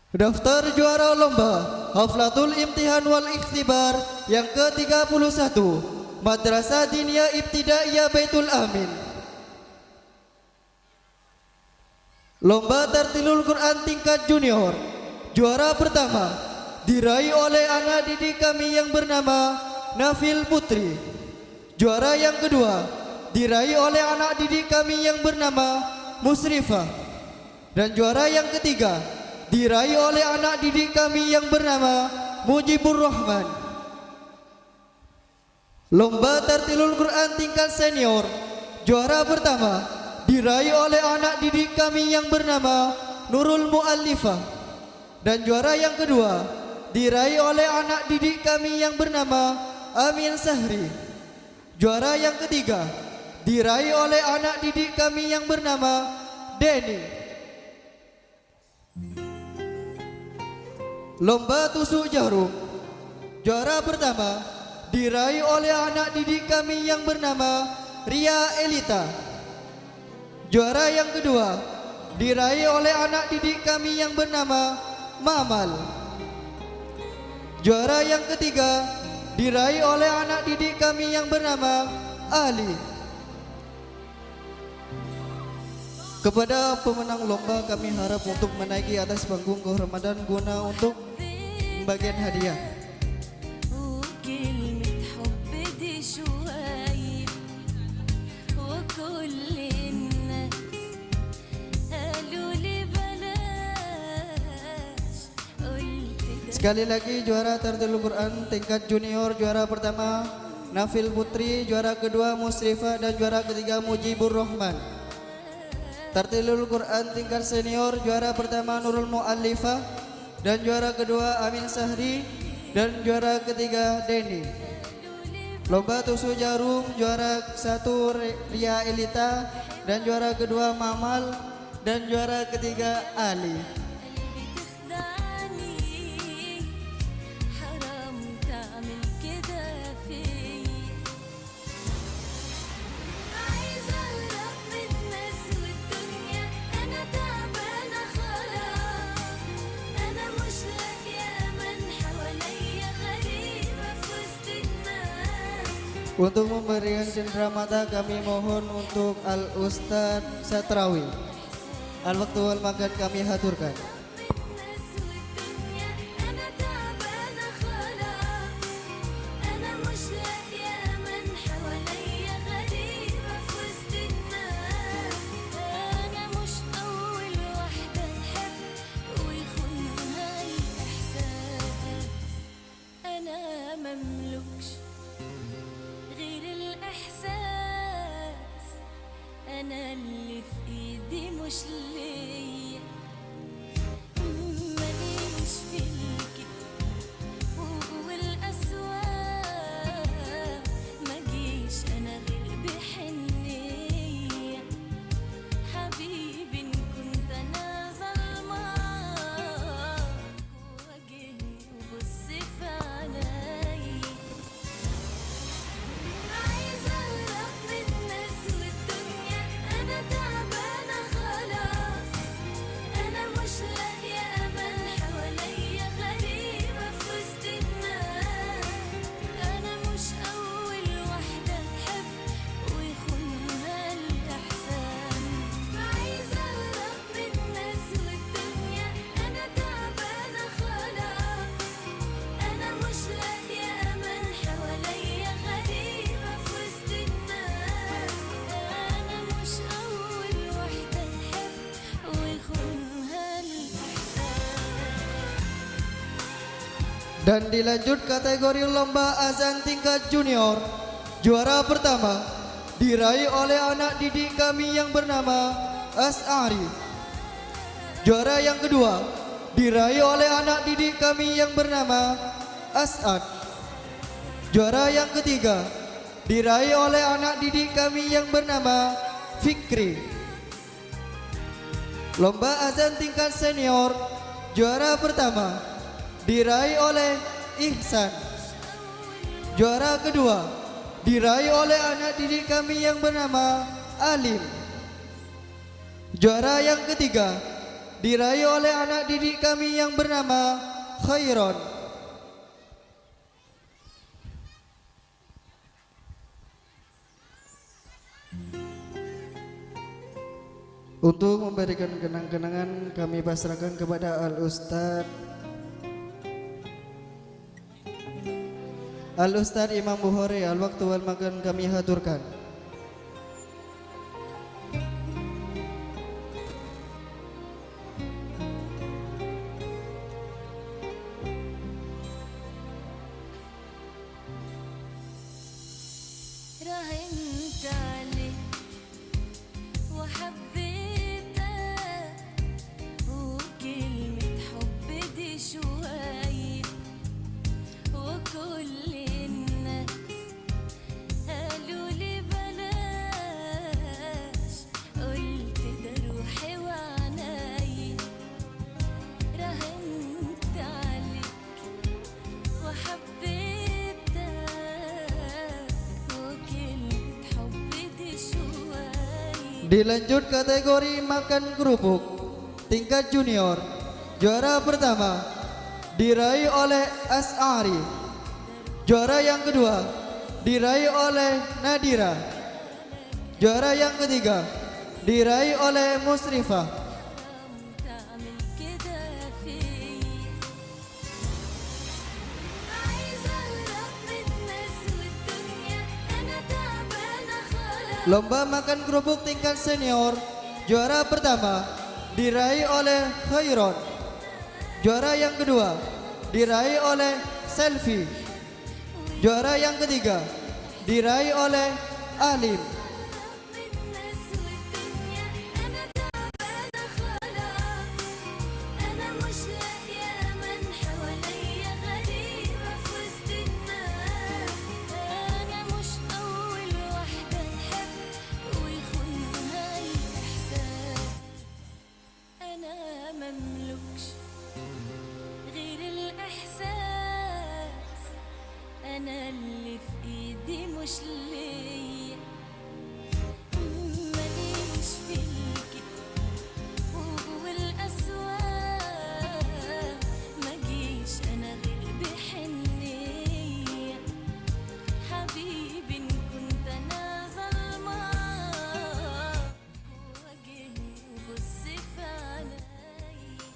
Daftar juara lomba Haflatul Imtihan wal Ikhtibar yang ke-31 Madrasah Diniyah Ibtidaiyah Baitul Amin. Lomba Tartilul Quran tingkat junior. Juara pertama diraih oleh anak didik kami yang bernama Nafil Putri. Juara yang kedua diraih oleh anak didik kami yang bernama Musrifah. Dan juara yang ketiga diraih oleh anak didik kami yang bernama Mujibur Rahman. Lomba Tartilul Quran tingkat senior. Juara pertama diraih oleh anak didik kami yang bernama Nurul Mu'allifah. Dan juara yang kedua diraih oleh anak didik kami yang bernama Amin Sahri. Juara yang ketiga diraih oleh anak didik kami yang bernama Denny. Lomba tusuk jarum. Juara pertama diraih oleh anak didik kami yang bernama Ria Elita. Juara yang kedua diraih oleh anak didik kami yang bernama Mamal. Juara yang ketiga diraih oleh anak didik kami yang bernama Ali. Kepada pemenang lomba kami harap untuk menaiki atas panggung kehormatan guna untuk pembagian hadiah. Sekali lagi juara Tartilul Quran tingkat junior, juara pertama Nafil Putri, juara kedua Musrifah, dan juara ketiga Mujibur Rahman. Tartilul Quran tingkat senior, juara pertama Nurul Mu'allifah, dan juara kedua Amin Sahri, dan juara ketiga Denny. Lomba tusuk jarum, juara satu Ria Elita, dan juara kedua Mamal, dan juara ketiga Ali. Untuk memberikan cendera mata kami mohon untuk Al-Ustaz Satrawi. Al-Waktu wal Makan kami haturkan. أنا اللي في إيدي مش ليا ماليش فيكي والأسواق ما جيش أنا غير بحنية حبيبي إن كنت أنا ظلماك واجهني وبص في عينيا عايزة أهرب من الناس والدنيا أنا تعبانة خلاص أنا مش لاقية أمل حواليا غريبة في وسط الناس أنا مش أول واحدة تحب ويخونها الإحسان عايزة أهرب من الناس والدنيا أنا تعبانة خلاص أنا مش لاقية أمل حواليا غريبة في وسط الناس أنا مش أول واحدة تحب ويخونها الإحسان. Dan dilanjut kategori lomba azan tingkat junior. Juara pertama diraih oleh anak didik kami yang bernama As'ari. Juara yang kedua diraih oleh anak didik kami yang bernama As'ad. Juara yang ketiga diraih oleh anak didik kami yang bernama Fikri. Lomba azan tingkat senior. Juara pertama diraih oleh Ihsan. Juara kedua diraih oleh anak didik kami yang bernama Alim. Juara yang ketiga diraih oleh anak didik kami yang bernama Khairon. Untuk memberikan kenang-kenangan kami pasrahkan kepada Al-Ustadz Imam Bukhari. Al-waktu wal makan kami haturkan. راهنت عليك وحبيتك وكلمة حب دي شوية وكل الناس قالوا لي بلاش قلت ده روحي وعناي راهنت عليك وحبيتك Dilanjut kategori makan kerupuk tingkat junior. Juara pertama diraih oleh As'ari. Juara yang kedua diraih oleh Nadira. Juara yang ketiga diraih oleh Musrifah. تعمل كده فيا عايزة أهرب من الناس والدنيا أنا تعبانة خلاص Lomba makan kerupuk tingkat senior. Juara pertama diraih oleh Khairon. Juara yang kedua diraih oleh Selfie. Juara yang ketiga diraih oleh Alim. من الناس والدنيا أنا تعبانة خلاص أنا مش لاقية من حواليا غريبة في وسط الناس أنا مش أول واحدة تحب ويخونها الإحساس أنا مملكش غير الإحساس أنا اللي في إيدي مش ليا ماليش في الكذب والأسواق مجيش أنا غير بحنية حبيبي إن كنت أنا ظلماك واجهني وبص في عينيا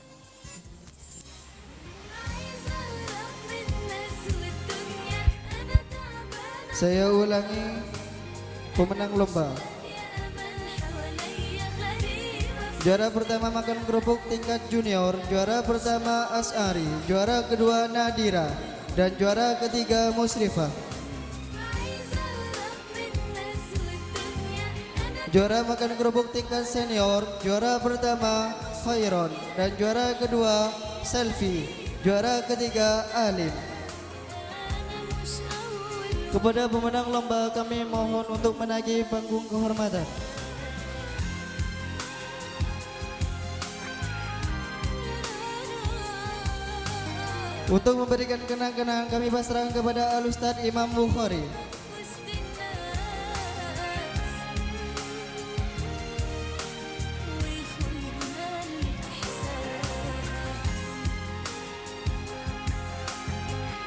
عايزة أهرب من الناس والدنيا أنا تعبانة Saya ulangi pemenang lomba. يا أمل حواليا غريبة Juara pertama makan kerupuk tingkat junior. Juara pertama As'ari. Juara kedua Nadira. Dan juara ketiga Musrifah. عايزة أهرب من الناس والدنيا أنا Juara makan kerupuk tingkat senior. Juara pertama Khairon. Dan juara kedua Selfie. Juara ketiga Alim. مش أول Kepada pemenang lomba kami mohon untuk menaiki panggung kehormatan. Untuk memberikan kenang-kenangan kami pasrahkan kepada Al-Ustadz Imam Bukhari. وسط الناس ويخونها الإحساس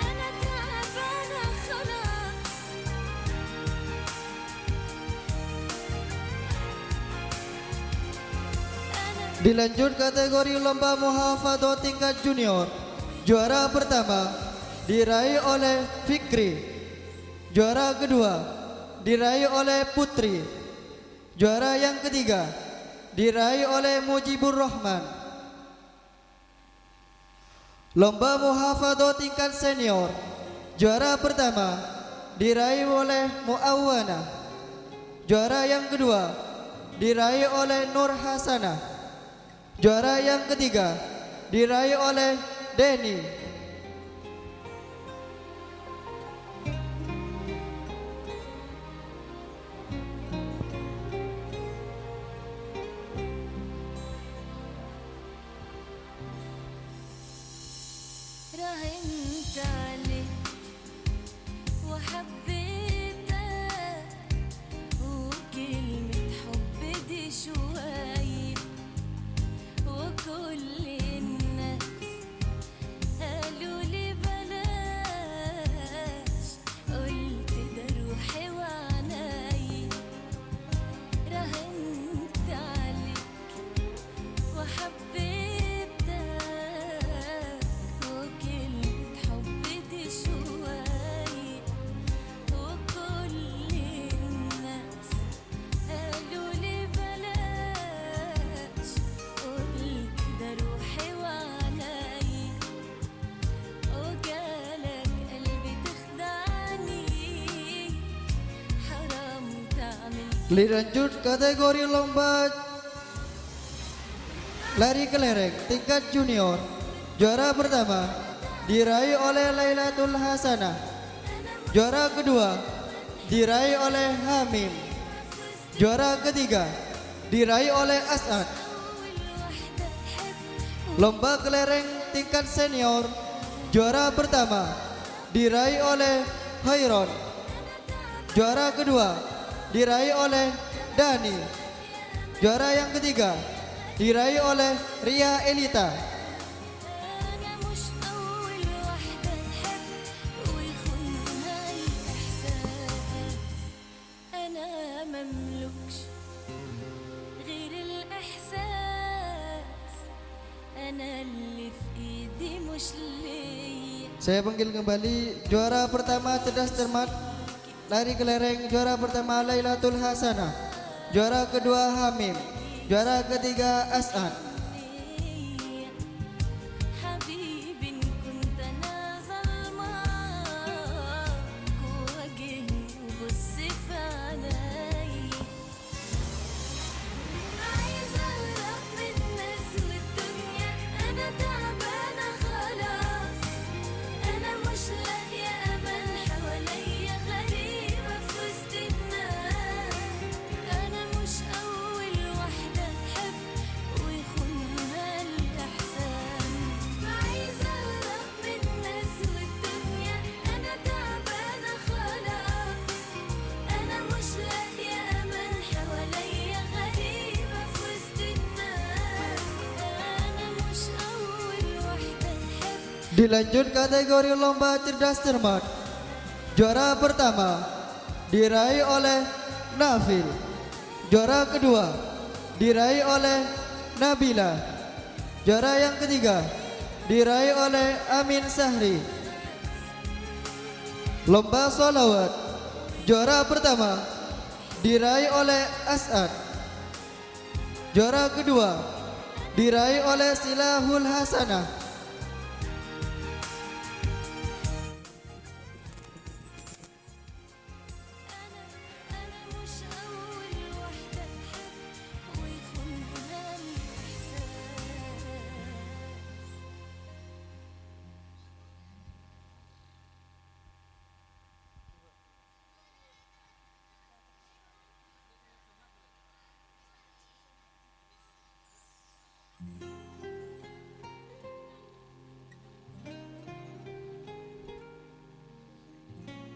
أنا تعبانة خلاص أنا Dilanjut kategori lomba muhafadzah tingkat junior. Juara pertama diraih oleh Fikri. Juara kedua diraih oleh Putri. Juara yang ketiga diraih oleh Mujibur Rahman. Lomba muhafadzah tingkat senior. Juara pertama diraih oleh Muawwana. Juara yang kedua diraih oleh Nur Hasanah. Juara yang ketiga diraih oleh Denny. راهنت عليك وحبيتك وكلمة حب دي شوية وكل Lanjut kategori lomba lari kelereng tingkat junior. Juara pertama diraih oleh Lailatul Hasanah. Juara kedua diraih oleh Hamim. Juara ketiga diraih oleh As'ad. Lomba kelereng tingkat senior. Juara pertama diraih oleh Khairon. Juara kedua diraih oleh Dani. Juara yang ketiga diraih oleh Ria Elita. أنا مش أول واحدة تحب ويخونها الإحساس. أنا مملكش غير الإحساس. أنا اللي في إيدي مش ليا. Saya panggil kembali juara pertama cerdas cermat lari kelereng. Juara pertama Lailatul Hasanah. Juara kedua Hamim. Juara ketiga As'ad. حبيبي إن كنت أنا ظلمك واجهني وبص في عيني. عايزة أهرب من الناس والدنيا. أنا تعبانة خلاص. أنا مش لاقية أمل حواليا. غريبة في وسط الناس. أنا مش أول واحدة تحب ويخونها الإحسان. عايزة أهرب من الناس والدنيا. أنا تعبانة خلاص. أنا مش لاقية أمل حواليا. غريبة في وسط الناس. أنا مش أول واحدة تحب. Dilanjut kategori lomba cerdas cermat. Juara pertama diraih oleh Nafil. Juara kedua diraih oleh Nabila. Juara yang ketiga diraih oleh Amin Sahri. Lomba sholawat. Juara pertama diraih oleh As'ad. Juara kedua diraih oleh Silahul Hasanah. أنا مش أول واحدة تحب ويخونها الإحساس.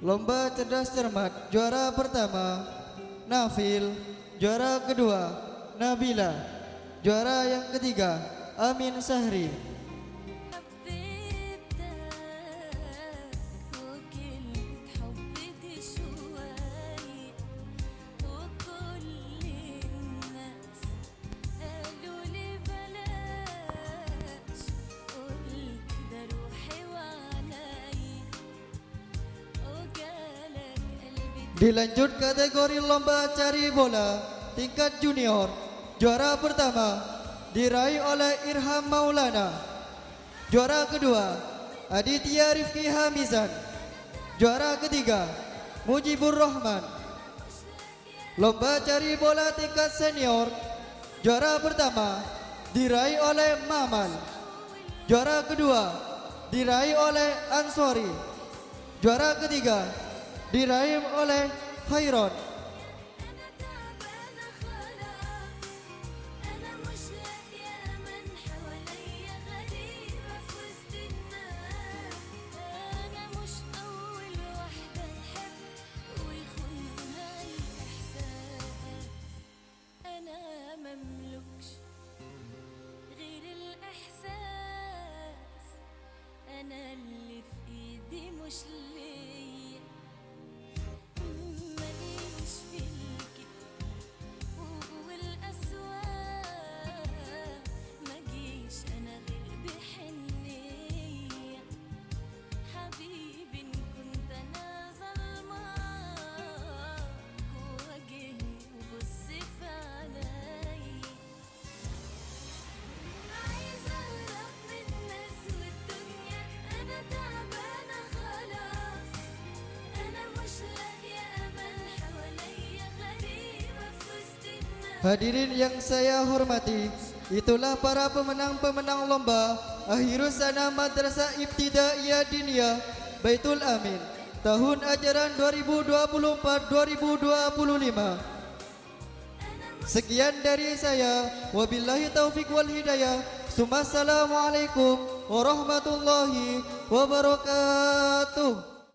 Lomba cerdas cermat. Juara pertama Nafil. Juara kedua Nabila. Juara yang ketiga Amin Sahri. حبيتك وكلمة حب دي شوية. وكل الناس قالوا لي بلاش. قلت ده روحي وعناي. وجالك قلبي. Dilanjut kategori lomba cari bola tingkat junior. Juara pertama diraih oleh Irham Maulana. Juara kedua Aditya Rifki Hamizan. Juara ketiga Mujibur Rahman. Lomba cari bola tingkat senior. Juara pertama diraih oleh Mamal. Juara kedua diraih oleh Ansori. Juara ketiga diraih oleh Khairon. أنا تعبانة خلاص. أنا مش لاقية أمل حواليا. غريبة في وسط الناس. أنا مش أول واحدة تحب ويخونها الإحساس. أنا مملكش غير الإحساس. أنا اللي في إيدي مش ليا. ماليش فيكي والأسواق. مجيش أنا غير بحنية. حبيبي إن كنت أنا ظلمك واجهني وبص في عيني. عايزة أهرب من الناس والدنيا. أنا تعبانة خلاص. Hadirin yang saya hormati, itulah para pemenang-pemenang lomba Akhirus Sana Madrasah Ibtidaiyah Diniyah Baitul Amin tahun ajaran 2024-2025. Sekian dari saya, wabillahi taufik wal hidayah. Assalamualaikum warahmatullahi wabarakatuh.